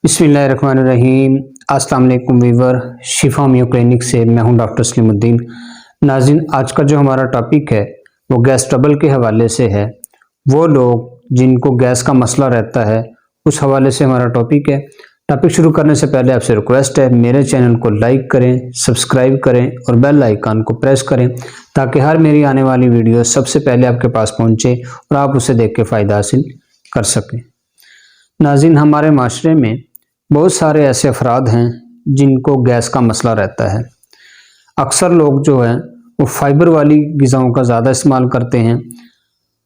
बिस्मिल्लाहिर्रहमानिर्रहीम। अस्सलाम वालेकुम वीवर, शिफा होमियो क्लिनिक से मैं हूं डॉक्टर सलीमुद्दीन। नाज़रीन, आज का जो हमारा टॉपिक है वो गैस ट्रबल के हवाले से है। वो लोग जिनको गैस का मसला रहता है उस हवाले से हमारा टॉपिक है। टॉपिक शुरू करने से पहले आपसे रिक्वेस्ट है, मेरे चैनल को लाइक करें, सब्सक्राइब करें और बेल आइकन को प्रेस करें ताकि हर मेरी आने वाली वीडियो सबसे पहले आपके पास पहुंचे और आप उसे देख के फ़ायदा हासिल कर सकें। नाज़रीन, हमारे माशरे में बहुत सारे ऐसे अफराद हैं जिनको गैस का मसला रहता है। अक्सर लोग जो हैं वो फाइबर वाली ग़िज़ाओं का ज़्यादा इस्तेमाल करते हैं।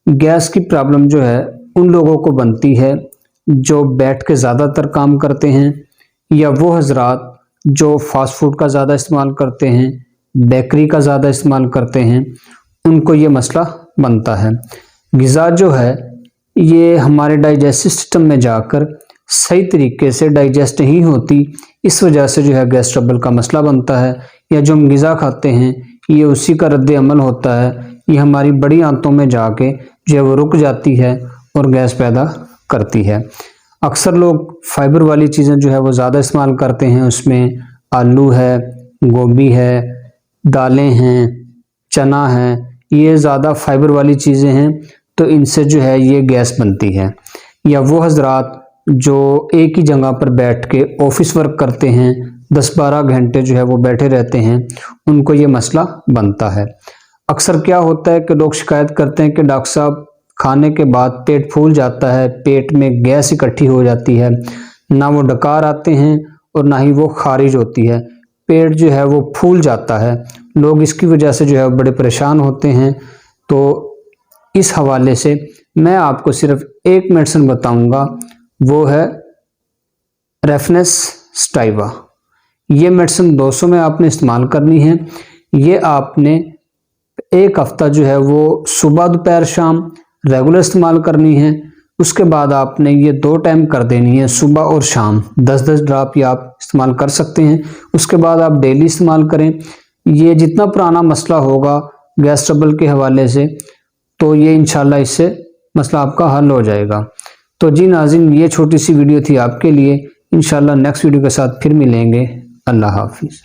गैस की प्रॉब्लम जो है उन लोगों को बनती है जो बैठ के ज़्यादातर काम करते हैं, या वो हजरात जो फास्ट फूड का ज़्यादा इस्तेमाल करते हैं, बेकरी का ज़्यादा इस्तेमाल करते हैं, उनको ये मसला बनता है। ग़िज़ा जो है ये हमारे डाइजेस्टिव सिस्टम में जाकर सही तरीके से डाइजेस्ट नहीं होती, इस वजह से जो है गैस ट्रबल का मसला बनता है। या जो हम ग़िज़ा खाते हैं ये उसी का रद्द अमल होता है, ये हमारी बड़ी आंतों में जाके जो है वो रुक जाती है और गैस पैदा करती है। अक्सर लोग फाइबर वाली चीज़ें जो है वो ज़्यादा इस्तेमाल करते हैं, उसमें आलू है, गोभी है, दालें हैं, चना है, ये ज़्यादा फाइबर वाली चीज़ें हैं, तो इनसे जो है ये गैस बनती है। या वो हजरात जो एक ही जगह पर बैठ के ऑफिस वर्क करते हैं, 10-12 घंटे जो है वो बैठे रहते हैं, उनको ये मसला बनता है। अक्सर क्या होता है कि लोग शिकायत करते हैं कि डॉक्टर साहब खाने के बाद पेट फूल जाता है, पेट में गैस इकट्ठी हो जाती है, ना वो डकार आते हैं और ना ही वो खारिज होती है, पेट जो है वो फूल जाता है। लोग इसकी वजह से जो है बड़े परेशान होते हैं। तो इस हवाले से मैं आपको सिर्फ एक मेडिसिन बताऊंगा, वो है रेफनेस स्टाइवा। ये मेडिसिन 200 में आपने इस्तेमाल करनी है। ये आपने एक हफ्ता जो है वो सुबह दोपहर शाम रेगुलर इस्तेमाल करनी है। उसके बाद आपने ये 2 टाइम कर देनी है, सुबह और शाम। 10-10 ड्रॉप ये आप इस्तेमाल कर सकते हैं। उसके बाद आप डेली इस्तेमाल करें। ये जितना पुराना मसला होगा गैस ट्रबल के हवाले से, तो ये इंशाल्लाह इससे मसला आपका हल हो जाएगा। तो जी नाज़रीन, ये छोटी सी वीडियो थी आपके लिए। इंशाल्लाह नेक्स्ट वीडियो के साथ फिर मिलेंगे। अल्लाह हाफिज़।